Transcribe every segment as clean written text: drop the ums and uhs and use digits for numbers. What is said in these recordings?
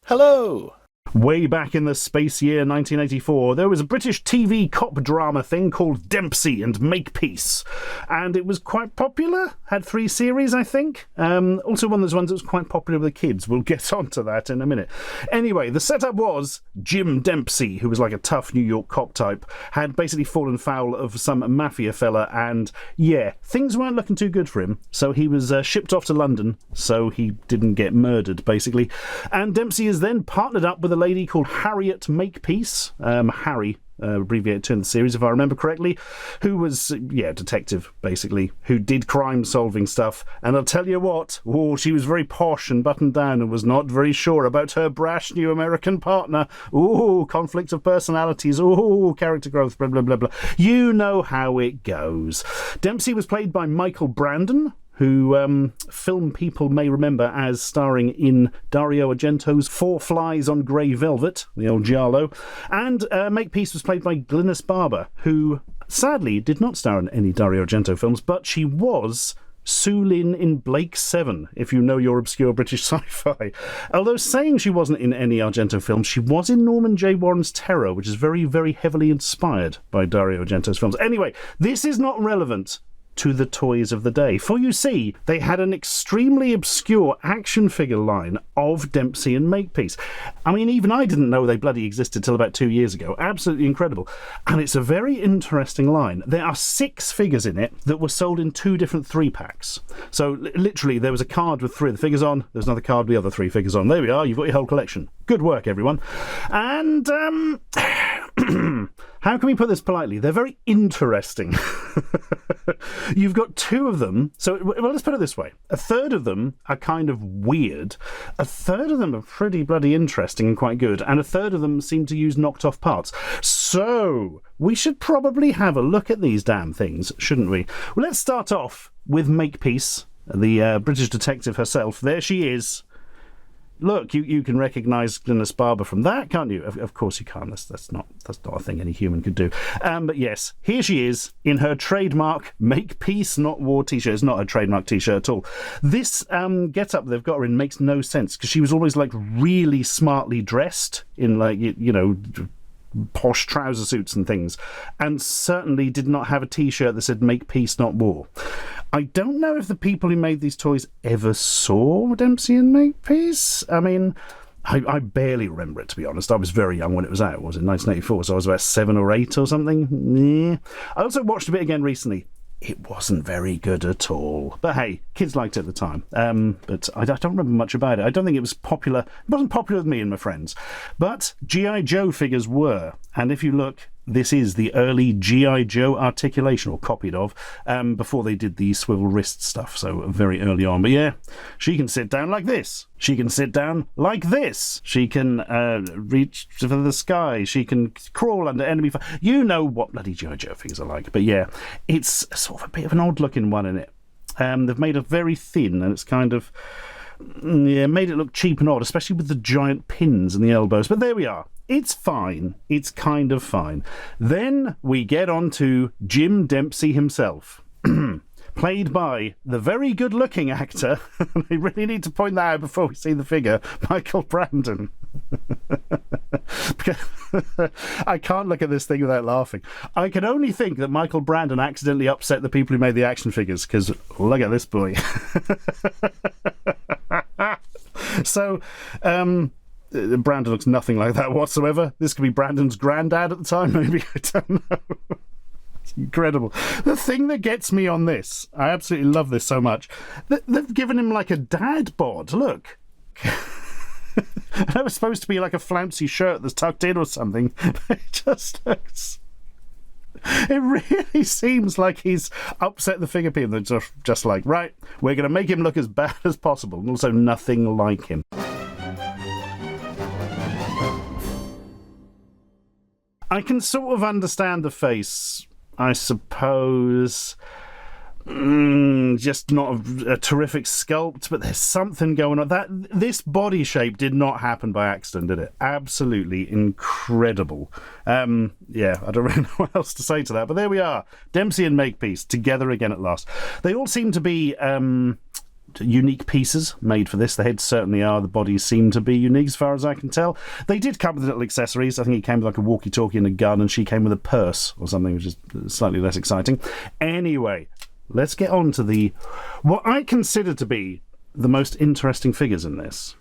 Hello! Way back in the space year 1984, there was a British TV cop drama thing called Dempsey and Makepeace, and it was quite popular, had 3 series, I think. Also one of those ones that was quite popular with the kids. We'll get onto that in a minute. Anyway, the setup was Jim Dempsey, who was like a tough New York cop type, had basically fallen foul of some mafia fella, and yeah, things weren't looking too good for him, so he was shipped off to London so he didn't get murdered, basically. And Dempsey is then partnered up with a lady called Harriet Makepeace, Harry, abbreviated to in the series, if I remember correctly, who was, detective, basically, who did crime-solving stuff. And I'll tell you what, she was very posh and buttoned down and was not very sure about her brash new American partner. Conflict of personalities. Character growth, blah, blah, blah, blah. You know how it goes. Dempsey was played by Michael Brandon, who film people may remember as starring in Dario Argento's 4 Flies on Grey Velvet, the old giallo. And Makepeace was played by Glynis Barber, who sadly did not star in any Dario Argento films, but she was Sue Lin in Blake 7, if you know your obscure British sci-fi. Although saying she wasn't in any Argento films, she was in Norman J. Warren's Terror, which is very, very heavily inspired by Dario Argento's films. Anyway, this is not relevant to the toys of the day. For you see, they had an extremely obscure action figure line of Dempsey and Makepeace. I mean, even I didn't know they bloody existed till about 2 years ago. Absolutely incredible. And it's a very interesting line. There are 6 figures in it that were sold in 2 different 3-packs. So literally, there was a card with 3 of the figures on, there's another card with the other 3 figures on. There we are, you've got your whole collection. Good work, everyone. And, how can we put this politely? They're very interesting. You've got 2 of them. So, well, let's put it this way. A third of them are kind of weird. A third of them are pretty bloody interesting and quite good. And a third of them seem to use knocked off parts. So, we should probably have a look at these damn things, shouldn't we? Well, let's start off with Makepeace, the British detective herself. There she is. Look, you can recognise Glynis Barber from that, can't you? Of course you can. That's not a thing any human could do. But yes, here she is in her trademark Make Peace Not War t-shirt. It's not a trademark t-shirt at all. This get-up they've got her in makes no sense because she was always like really smartly dressed in like posh trouser suits and things, and certainly did not have a t-shirt that said Make Peace Not War. I don't know if the people who made these toys ever saw Dempsey and Makepeace. I mean, I barely remember it, to be honest. I was very young when it was out. It was in 1984, so I was about 7 or 8 or something. Yeah. I also watched a bit again recently. It wasn't very good at all. But hey, kids liked it at the time. But I don't remember much about it. I don't think it was popular. It wasn't popular with me and my friends. But G.I. Joe figures were. And if you look, this is the early G.I. Joe articulation, or copied of, before they did the swivel wrist stuff, so very early on. But yeah, she can sit down like this. She can sit down like this. She can reach for the sky. She can crawl under enemy fire. You know what bloody G.I. Joe figures are like. But yeah, it's sort of a bit of an odd-looking one in it. They've made it very thin, and it's kind of made it look cheap and odd, especially with the giant pins in the elbows. But there we are. It's fine. It's kind of fine. Then we get on to Jim Dempsey himself, played by the very good-looking actor. I really need to point that out before we see the figure, Michael Brandon. I can't look at this thing without laughing. I can only think that Michael Brandon accidentally upset the people who made the action figures, because look at this boy. So, Brandon looks nothing like that whatsoever. This could be Brandon's granddad at the time, maybe. I don't know. It's incredible. The thing that gets me on this, I absolutely love this so much, they've given him like a dad bod. Look. That was supposed to be like a flouncy shirt that's tucked in or something. It just looks... It really seems like he's upset the figure people. They're just like, right, we're going to make him look as bad as possible, and also nothing like him. I can sort of understand the face, I suppose. Just not a terrific sculpt, but there's something going on. This body shape did not happen by accident, did it? Absolutely incredible. I don't really know what else to say to that, but there we are. Dempsey and Makepeace together again at last. They all seem to be unique pieces made for this. The heads certainly are. The bodies seem to be unique as far as I can tell. They did come with little accessories. I think he came with like a walkie-talkie and a gun, and she came with a purse or something, which is slightly less exciting. Anyway, let's get on to what I consider to be the most interesting figures in this.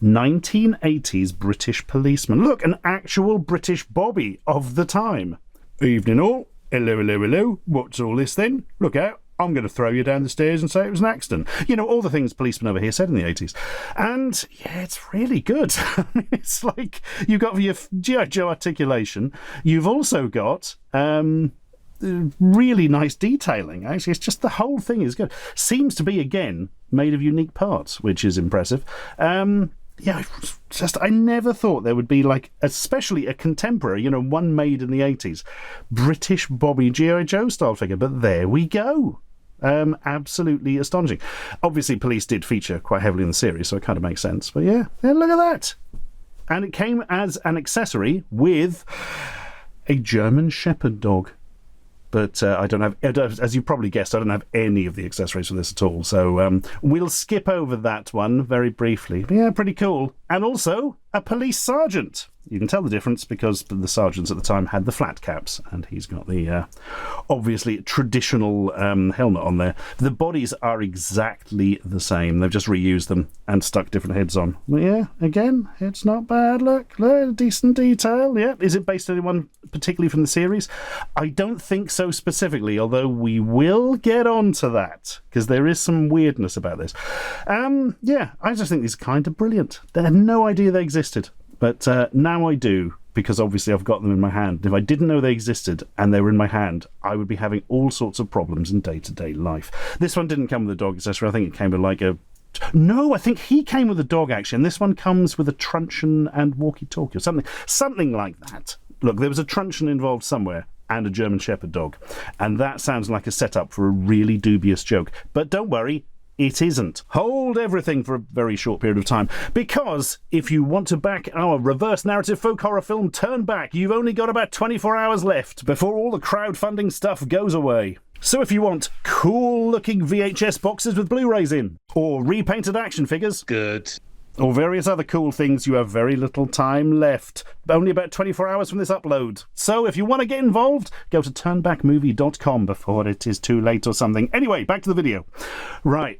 1980s British policeman. Look, an actual British Bobby of the time. Evening all. Hello, hello, hello. What's all this then? Look out. I'm going to throw you down the stairs and say it was an accident. You know, all the things policemen over here said in the 80s. And, yeah, it's really good. I mean, it's like you've got your G.I. Joe articulation. You've also got really nice detailing. Actually, it's just the whole thing is good. Seems to be, again, made of unique parts, which is impressive. Yeah, I never thought there would be, like, especially a contemporary, one made in the 80s, British Bobby G.I. Joe style figure. But there we go. Absolutely astonishing. Obviously, police did feature quite heavily in the series, so it kind of makes sense. But yeah, look at that. And it came as an accessory with a German Shepherd dog. But I don't have, as you probably guessed, I don't have any of the accessories for this at all. So we'll skip over that one very briefly. But yeah, pretty cool. And also a police sergeant. You can tell the difference because the sergeants at the time had the flat caps, and he's got the obviously traditional helmet on there. The bodies are exactly the same. They've just reused them and stuck different heads on. But yeah, again, it's not bad. Look, decent detail. Yeah, is it based on anyone particularly from the series? I don't think so specifically, although we will get on to that because there is some weirdness about this. Yeah, I just think these are kind of brilliant. I had no idea they existed. But now I do, because obviously I've got them in my hand. If I didn't know they existed and they were in my hand, I would be having all sorts of problems in day-to-day life. This one didn't come with a dog accessory. I think it came with like a... No, I think he came with a dog, actually. And this one comes with a truncheon and walkie-talkie or something like that. Look, there was a truncheon involved somewhere and a German Shepherd dog. And that sounds like a setup for a really dubious joke. But don't worry. It isn't. Hold everything for a very short period of time, because if you want to back our reverse narrative folk horror film Turn Back, you've only got about 24 hours left before all the crowdfunding stuff goes away. So if you want cool-looking VHS boxes with Blu-rays in, or repainted action figures, good, or various other cool things, you have very little time left. Only about 24 hours from this upload. So if you want to get involved, go to turnbackmovie.com before it is too late or something. Anyway, back to the video. Right.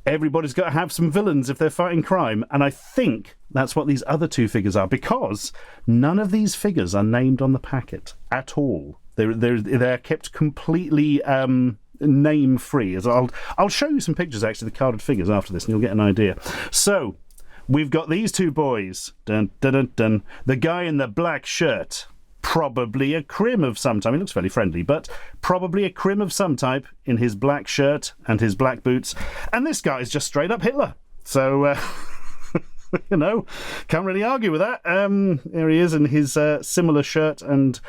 Everybody's got to have some villains if they're fighting crime, and I think that's what these other two figures are, because none of these figures are named on the packet at all. They're kept completely name-free. I'll show you some pictures, actually, the carded figures after this, and you'll get an idea. So, we've got these two boys. Dun, dun, dun, dun. The guy in the black shirt. Probably a crim of some type. He looks fairly friendly, but probably a crim of some type in his black shirt and his black boots. And this guy is just straight up Hitler. So, can't really argue with that. Here he is in his similar shirt and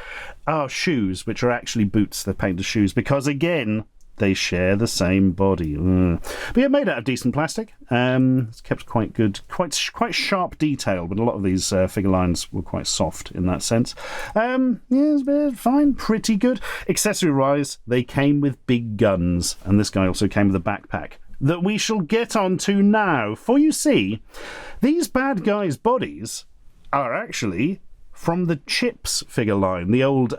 shoes, which are actually boots. They're painted shoes because, again, they share the same body. But yeah, made out of decent plastic. It's kept quite good, quite sharp detail, but a lot of these figure lines were quite soft in that sense. Yeah, it's fine, pretty good. Accessory-wise, they came with big guns, and this guy also came with a backpack that we shall get on to now. For you see, these bad guys' bodies are actually from the Chips figure line, the old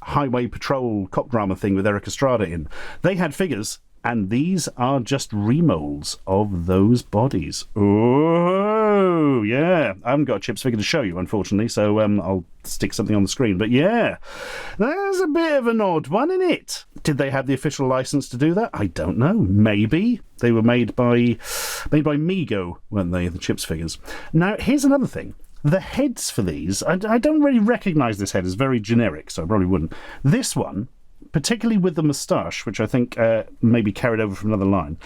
highway patrol cop drama thing with Eric Estrada in. They had figures, and these are just remolds of those bodies. Oh, yeah. I haven't got a Chips figure to show you, unfortunately, so I'll stick something on the screen. But yeah, there's a bit of an odd one in it. Did they have the official license to do that? I don't know. Maybe. They were made by Mego, weren't they, the Chips figures? Now, here's another thing. The heads for these, I don't really recognise this head as very generic, so I probably wouldn't. This one, particularly with the moustache, which I think maybe carried over from another line,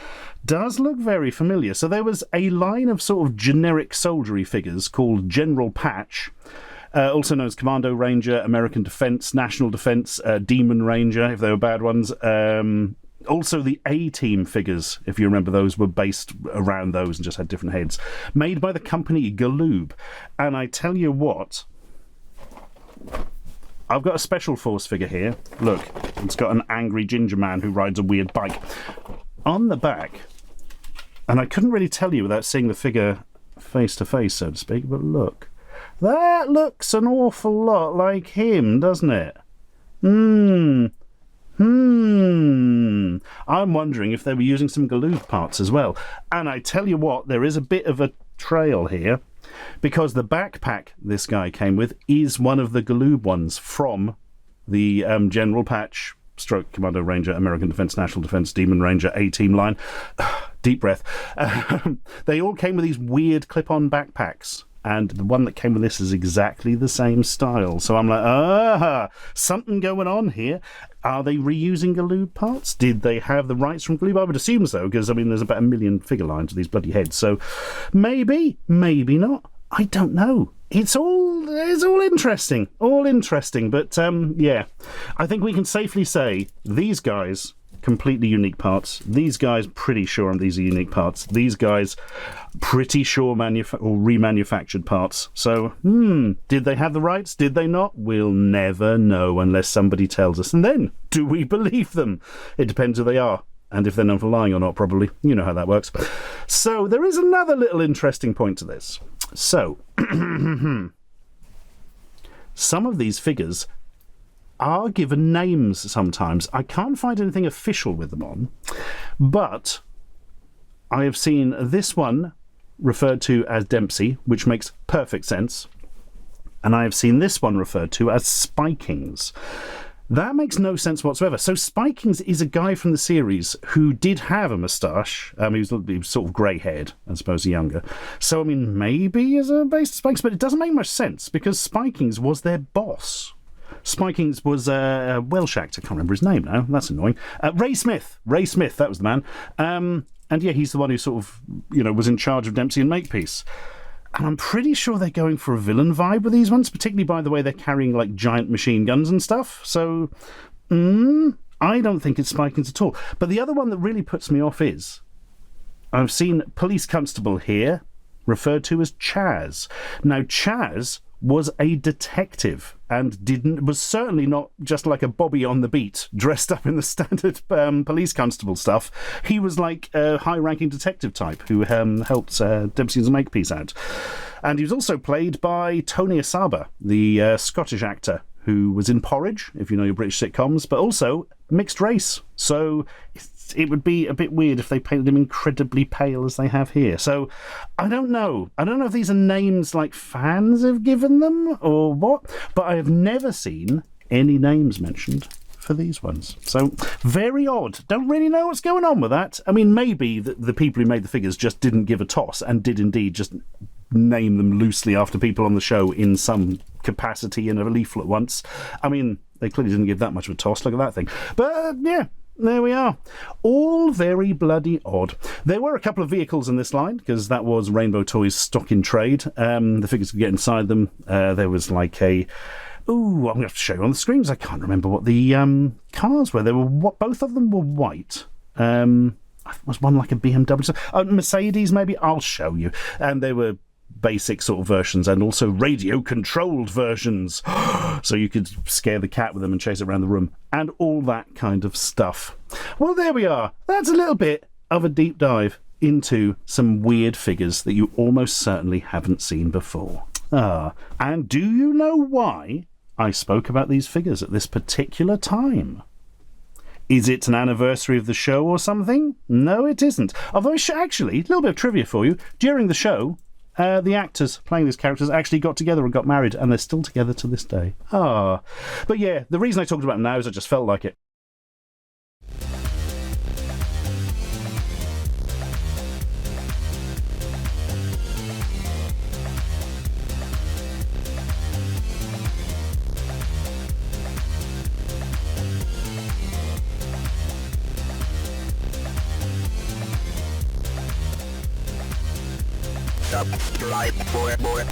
does look very familiar. So there was a line of sort of generic soldiery figures called General Patch, also known as Commando Ranger, American Defence, National Defence, Demon Ranger, if they were bad ones. Also, the A-Team figures, if you remember those, were based around those and just had different heads. Made by the company Galoob. And I tell you what, I've got a Special Force figure here. Look, it's got an angry ginger man who rides a weird bike. On the back, And I couldn't really tell you without seeing the figure face to face, so to speak, but look. That looks an awful lot like him, doesn't it? I'm wondering if they were using some Galoob parts as well. And I tell you what, there is a bit of a trail here, because the backpack this guy came with is one of the Galoob ones from the General Patch, Stroke Commando Ranger, American Defense, National Defense, Demon Ranger, A-Team line. Deep breath. They all came with these weird clip-on backpacks. And the one that came with this is exactly the same style. So I'm like, something going on here. Are they reusing Galoob parts? Did they have the rights from Galoob? I would assume so, because, I mean, there's about 1 million figure lines of these bloody heads. So maybe, maybe not. I don't know. It's all interesting. All interesting. But, yeah, I think we can safely say these guys, completely unique parts. These guys, pretty sure these are unique parts. These guys, pretty sure remanufactured parts. So, did they have the rights? Did they not? We'll never know unless somebody tells us. And then, do we believe them? It depends who they are. And if they're known for lying or not, probably. You know how that works. So, there is another little interesting point to this. So, some of these figures are given names sometimes. I can't find anything official with them on, but I have seen this one referred to as Dempsey, which makes perfect sense, and I have seen this one referred to as Spikings. That makes no sense whatsoever. So Spikings is a guy from the series who did have a moustache. He was sort of grey-haired, as opposed to younger. So, I mean, maybe as a base to Spikings, but it doesn't make much sense, because Spikings was their boss. Spikings was a Welsh actor. I can't remember his name now. That's annoying. Ray Smith. Ray Smith, that was the man. And yeah, he's the one who sort of, was in charge of Dempsey and Makepeace. And I'm pretty sure they're going for a villain vibe with these ones, particularly by the way they're carrying, like, giant machine guns and stuff. So, I don't think it's Spikings at all. But the other one that really puts me off is, I've seen Police Constable here referred to as Chaz. Now, Chaz was a detective and was certainly not just like a Bobby on the beat dressed up in the standard police constable stuff. He was like a high-ranking detective type who helped Dempsey and Makepeace out. And he was also played by Tony Asaba, the Scottish actor who was in Porridge, if you know your British sitcoms, but also mixed race. So it would be a bit weird if they painted him incredibly pale as they have here. So I don't know. I don't know if these are names like fans have given them or what, but I have never seen any names mentioned for these ones. So very odd. Don't really know what's going on with that. I mean, maybe the people who made the figures just didn't give a toss and did indeed just name them loosely after people on the show in some capacity in a leaflet once. I mean, they clearly didn't give that much of a toss. Look at that thing. But yeah, there we are. All very bloody odd. There were a couple of vehicles in this line, because that was Rainbow Toys stock in trade. The figures could get inside them. There was like a... Ooh, I'm going to have to show you on the screens. I can't remember what the cars were. Both of them were white. Was one like a BMW? Mercedes, maybe? I'll show you. And they were basic sort of versions and also radio-controlled versions. So you could scare the cat with them and chase it around the room. And all that kind of stuff. Well, there we are. That's a little bit of a deep dive into some weird figures that you almost certainly haven't seen before. And do you know why I spoke about these figures at this particular time? Is it an anniversary of the show or something? No, it isn't. Although, actually, a little bit of trivia for you. During the show, the actors playing these characters actually got together and got married, and they're still together to this day. But yeah, the reason I talked about them now is I just felt like it. Subscribe for more.